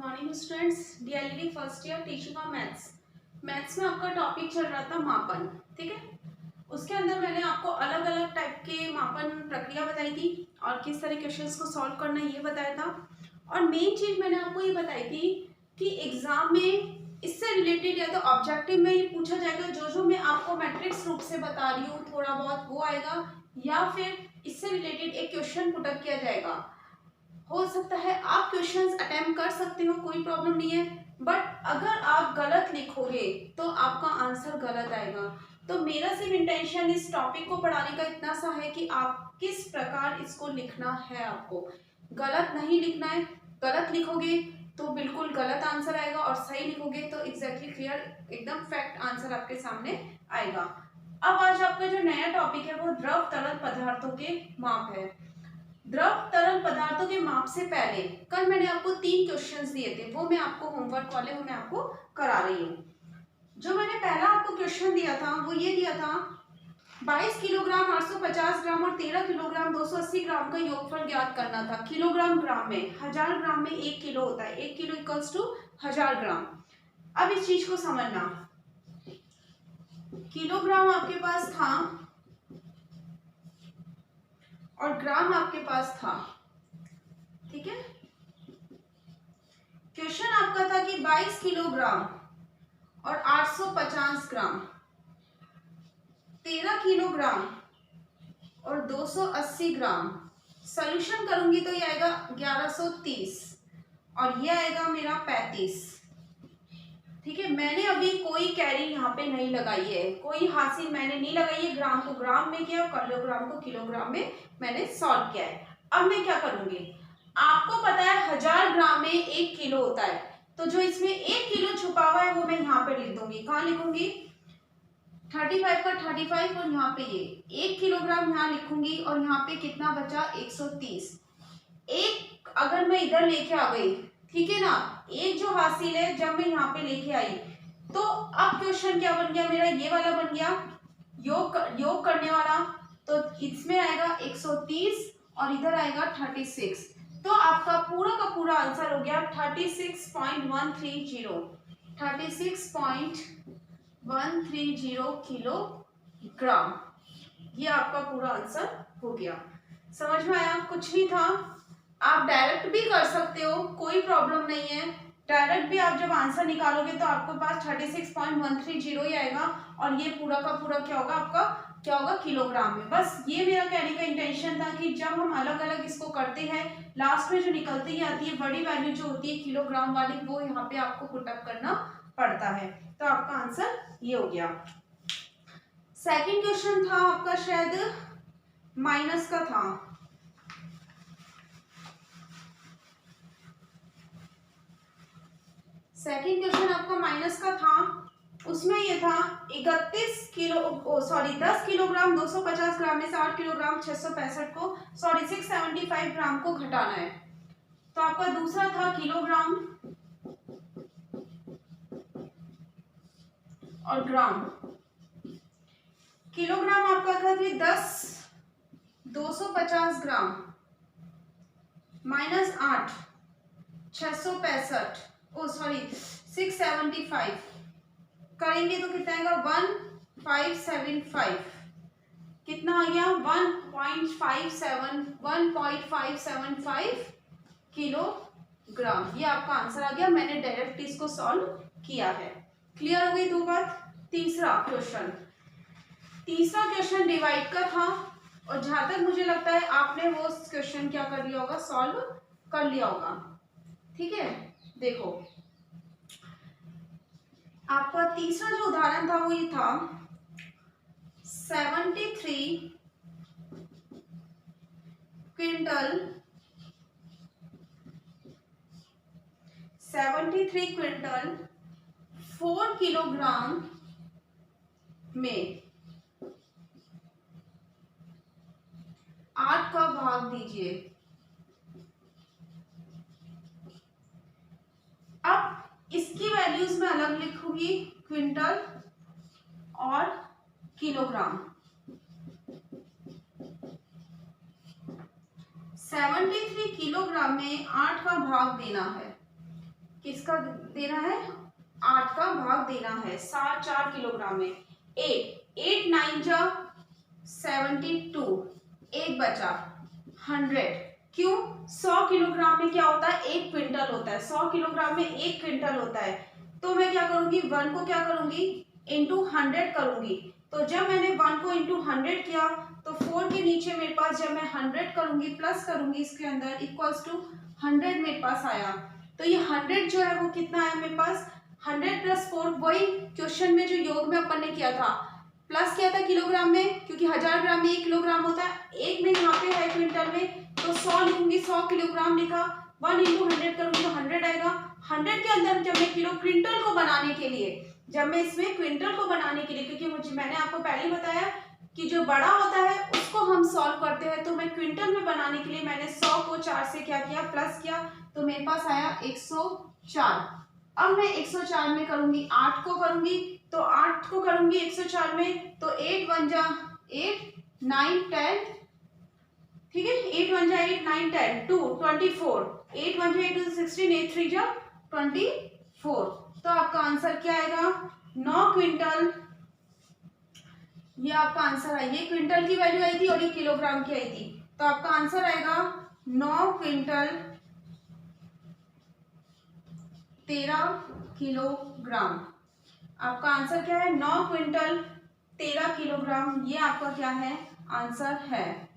Morning students, DLD first year teaching of maths में आपका topic चल रहा था मापन। ठीक है, उसके अंदर मैंने आपको अलग अलग टाइप के मापन प्रक्रिया बताई थी और किस तरह क्वेश्चंस को सॉल्व करना ये बताया था। और मेन चीज मैंने आपको ये बताई थी कि एग्जाम में इससे रिलेटेड या तो ऑब्जेक्टिव में ये पूछा जाएगा, जो मैं आपको मैट्रिक्स रूप से बता रही हूँ थोड़ा बहुत वो आएगा, या फिर इससे रिलेटेड एक क्वेश्चन पुटअप किया जाएगा। हो सकता है आप क्वेश्चंस अटेम्प्ट कर सकते हो, कोई प्रॉब्लम नहीं है, बट अगर आप गलत लिखोगे तो आपका आंसर गलत आएगा। तो मेरा सिर्फ इंटेंशन इस टॉपिक को पढ़ाने का इतना सा है कि आप किस प्रकार इसको लिखना है। आपको गलत नहीं लिखना है, गलत लिखोगे तो बिल्कुल गलत आंसर आएगा और सही लिखोगे तो एग्जैक्टली क्लियर एकदम फैक्ट आंसर आपके सामने आएगा। अब आज आपका जो नया टॉपिक है वो द्रव तरल पदार्थों के माप है। द्रव तरल पदार्थों के माप से पहले कल मैंने आपको 3 क्वेश्चंस दिए थे, वो मैं आपको होमवर्क वाले वो मैं आपको करा रही हूँ। जो मैंने पहला आपको क्वेश्चन दिया था वो ये दिया था 22 किलोग्राम 850 ग्राम और 13 किलोग्राम 280 ग्राम का योगफल ज्ञात करना था। किलोग्राम ग्राम में, 1000 ग्राम में 1 किलो होता है, 1 किलो इक्वल्स टू 1000 ग्राम। अब इस चीज को समझना, किलोग्राम आपके पास था और ग्राम आपके पास था। ठीक है, क्वेश्चन आपका था कि 22 किलोग्राम और 850 ग्राम, 13 किलोग्राम और 280 ग्राम। सॉल्यूशन करूंगी तो ये आएगा 1130 और ये आएगा मेरा 35। ठीक है, मैंने अभी कोई कैरी यहाँ पे नहीं लगाई है, कोई हासिल मैंने नहीं लगाई है। ग्राम को ग्राम में किया, किलोग्राम को किलोग्राम में मैंने सॉल्व किया है। अब मैं क्या करूंगी, आपको पता है 1000 ग्राम में 1 किलो होता है, तो जो इसमें 1 किलो छुपा हुआ है वो मैं यहाँ पे लिख दूंगी। कहाँ लिखूंगी, 35 का 35 और यहाँ पे ये 1 किलोग्राम यहाँ लिखूंगी और यहाँ पे कितना बचा 130। एक अगर मैं इधर लेके आ गई, ठीक है ना, एक जो हासिल है जब मैं यहाँ पे लेके आई तो अब क्वेश्चन क्या बन गया मेरा, ये वाला बन गया योग करने वाला। तो इसमें आएगा 130 और इधर आएगा 36। तो आपका पूरा का पूरा आंसर हो गया 36.130 किलोग्राम। ये आपका पूरा आंसर हो गया। समझ में आया, कुछ नहीं था। आप डायरेक्ट भी कर सकते हो, कोई प्रॉब्लम नहीं है। डायरेक्ट भी आप जब आंसर निकालोगे तो आपके पास 36.130 ही आएगा और ये पूरा का पूरा क्या होगा, आपका क्या होगा किलोग्राम में। बस ये मेरा कहने का इंटेंशन था कि जब हम अलग अलग इसको करते हैं लास्ट में जो निकलती ही आती है बड़ी वैल्यू जो होती है किलोग्राम वाली, वो यहाँ पे आपको पुटअप करना पड़ता है। तो आपका आंसर ये हो गया। सेकंड क्वेश्चन था आपका शायद माइनस का था। सेकंड क्वेश्चन आपका माइनस का था, उसमें ये था 10 किलोग्राम 250 ग्राम में से 8 किलोग्राम 665 को 675 ग्राम को घटाना है। तो आपका दूसरा था किलोग्राम और ग्राम। किलोग्राम आपका था कि 250 ग्राम माइनस 8 665 675 करेंगे तो कितना आएगा 1575। कितना आ गया 1.575 किलोग्राम। ये आपका आंसर आ गया। मैंने डायरेक्ट इसको सॉल्व किया है। क्लियर हो गई दो बात। तीसरा क्वेश्चन डिवाइड का था और जहां तक मुझे लगता है आपने वो क्वेश्चन क्या कर लिया होगा, सॉल्व कर लिया होगा। ठीक है, देखो आपका तीसरा जो उदाहरण था वो ये था 73 क्विंटल 4 किलोग्राम में 8 का भाग दीजिए। अब इसकी वैल्यूज में अलग लिखूंगी, क्विंटल और किलोग्राम। 73 किलोग्राम में 8 का भाग देना है। किसका देना है, 8 का भाग देना है 4 किलोग्राम में। 8 9 जा 72, एक बचा 100। क्यों, 100 किलोग्राम में क्या होता है, 1 क्विंटल होता है। 100 किलोग्राम में 1 क्विंटल होता है। तो मैं क्या करूंगी, 1 को क्या करूंगी, इंटू 100 करूंगी। तो जब मैंने 1 को इंटू 100 किया तो 4 के नीचे मेरे पास जब मैं 100 करूंगी प्लस करूंगी इसके अंदर इक्वल्स टू 100 मेरे पास आया। तो ये 100 जो है वो कितना आया मेरे पास, 100 प्लस 4, वही क्वेश्चन में जो योग में अपन ने किया था, प्लस किया था किलोग्राम में, क्योंकि 1000 ग्राम में 1 किलोग्राम होता है। एक में यहाँ पे है क्विंटल में, तो 100 लिखूंगी, 100 किलोग्राम लिखा, 1 इंटू 100 करूंगी तो 100 आएगा। 100 के अंदर जब मैं किलो क्विंटल को बनाने के लिए, जब मैं इसमें क्विंटल को बनाने के लिए, क्योंकि मुझे मैंने आपको पहले ही बताया कि जो बड़ा होता है उसको हम सॉल्व करते हैं, तो मैं क्विंटल में बनाने के लिए मैंने 100 को 4 से क्या किया, प्लस किया, तो मेरे पास आया 104। अब मैं 104 में करूंगी, 8 को करूंगी, तो 8 को करूंगी 104 में, तो 8 1 जा 8 9 10, ठीक है, 8 1 जा 8 9 10 2 24, 8 1 जा 8 16, 8 3 जा 24। तो आपका आंसर क्या आएगा, 9 क्विंटल। ये आपका आंसर है, ये क्विंटल की वैल्यू आई थी और ये किलोग्राम की आई थी। तो आपका आंसर आएगा 9 क्विंटल 13 किलोग्राम। आपका आंसर क्या है, 9 क्विंटल 13 किलोग्राम। ये आपका क्या है, आंसर है।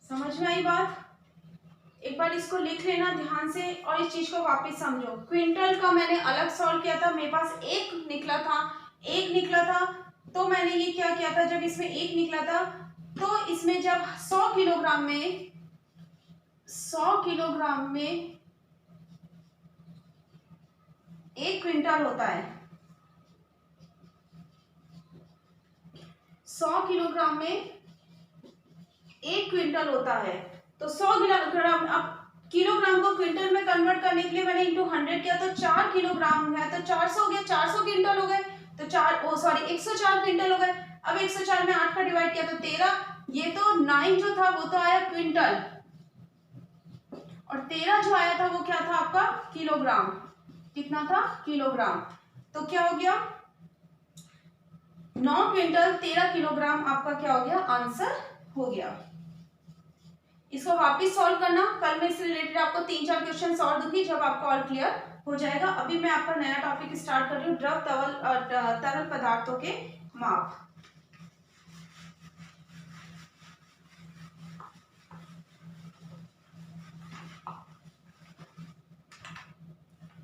समझ में आई बात, एक बार इसको लिख लेना ध्यान से और इस चीज को वापस समझो। क्विंटल का मैंने अलग सॉल्व किया था, मेरे पास एक निकला था, तो मैंने ये क्या किया था, जब इसमें एक निकला था तो इसमें जब 100 किलोग्राम में 1 क्विंटल होता है, 100 किलोग्राम में 1 क्विंटल होता है, तो 100 किलोग्राम, अब किलोग्राम को क्विंटल में कन्वर्ट करने के लिए मैंने इंटू 100 किया, तो 4 किलोग्राम है तो 400 हो गया, 400 क्विंटल हो गए, तो 104 क्विंटल हो गए। अब 104 में 8 का डिवाइड किया तो 13, ये तो 9 जो था वो तो आया क्विंटल, और 13 जो आया था वो क्या था आपका, किलोग्राम। कितना था, किलोग्राम। तो क्या हो गया, 9 क्विंटल 13 किलोग्राम आपका क्या हो गया, आंसर हो गया। इसको वापस सॉल्व करना, कल मैं इससे रिलेटेड आपको 3-4 क्वेश्चन और दूंगी जब आपका और क्लियर हो जाएगा। अभी मैं आपका नया टॉपिक स्टार्ट कर रही हूँ, द्रव तरल पदार्थों के माप।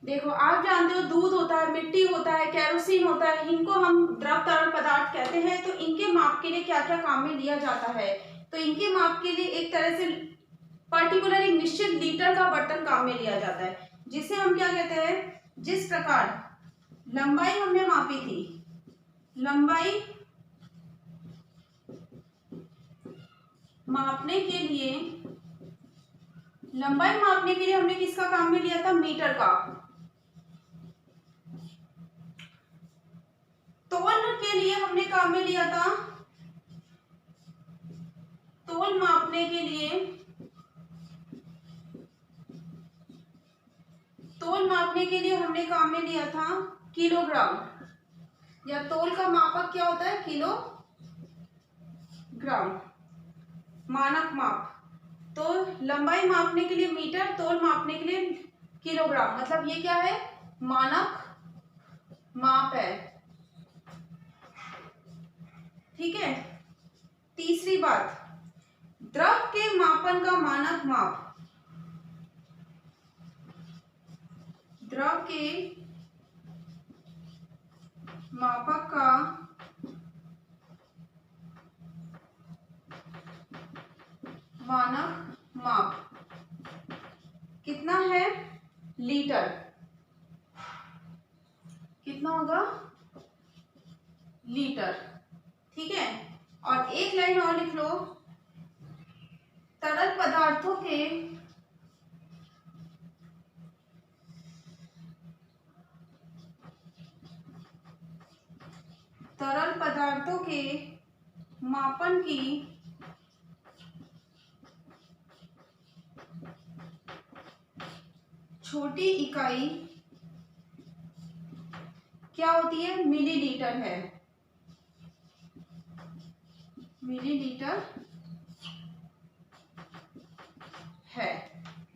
देखो, आप जानते हो दूध होता है, मिट्टी होता है, केरोसिन होता है, इनको हम द्रव तरल पदार्थ कहते हैं। तो इनके माप के लिए क्या क्या काम में लिया जाता है, तो इनके माप के लिए एक तरह से पर्टिकुलर एक निश्चित लीटर का बर्तन काम में लिया जाता है, जिसे हम क्या कहते हैं, जिस प्रकार लंबाई हमने मापी थी, लंबाई मापने के लिए हमने किसका काम में लिया था, मीटर का। तोल के लिए हमने काम में लिया था, तोल मापने के लिए हमने काम में लिया था किलोग्राम, या तोल का मापक क्या होता है, किलोग्राम, मानक माप। तो लंबाई मापने के लिए मीटर, तोल मापने के लिए किलोग्राम, मतलब ये क्या है, मानक माप है। ठीक है, तीसरी बात, द्रव के मापन का मानक माप, द्रव के मापक का मानक माप कितना है, लीटर। कितना होगा, लीटर। ठीक है, और एक लाइन और लिख लो, तरल पदार्थों के मापन की छोटी इकाई क्या होती है? मिलीलीटर है। मिलीलीटर है।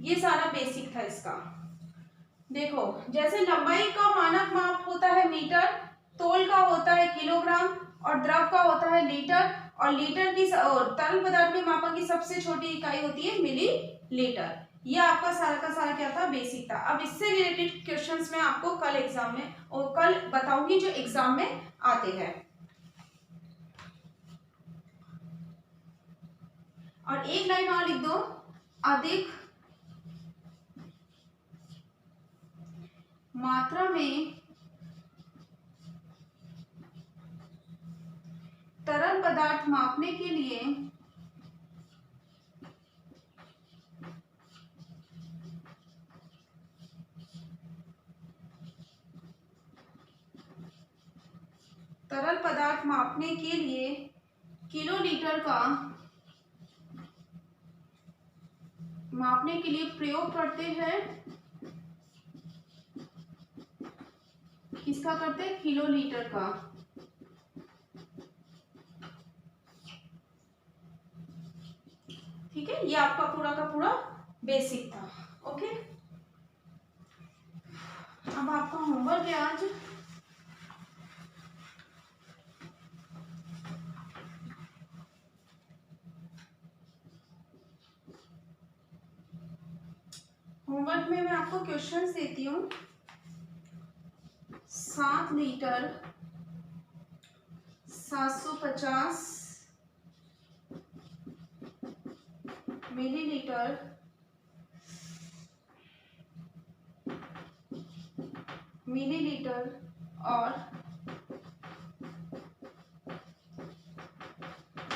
ये सारा बेसिक था इसका। देखो, जैसे लंबाई का मानक माप होता है मीटर, तोल का होता है किलोग्राम, और द्रव का होता है लीटर, और लीटर की तरल पदार्थ में मापा की सबसे छोटी इकाई होती है मिलीलीटर। ये आपका सारा का सारा क्या था? बेसिक था। अब इससे रिलेटेड क्वेश्चंस मैं आपको कल एग्जाम में और कल बताऊंगी जो एग्जाम में आते हैं। और एक लाइन और लिख दो, अधिक मात्रा में तरल पदार्थ मापने के लिए किलोलीटर का मापने के लिए प्रयोग करते हैं। किसका करते हैं? किलोलीटर का। ठीक है, ये आपका पूरा का पूरा बेसिक था। ओके, अब आपका होमवर्क है आज। होमवर्क में मैं आपको क्वेश्चंस देती हूँ। 7 लीटर 750 मिलीलीटर और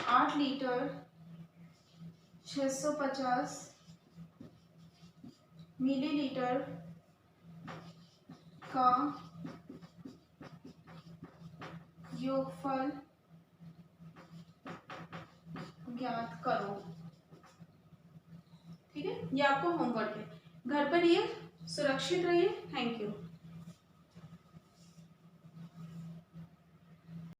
8 लीटर 650 मिलीलीटर का योगफल ज्ञात करो। ठीक है, ये आपको होमवर्क है। घर पर रहिए, सुरक्षित रहिए। Thank you.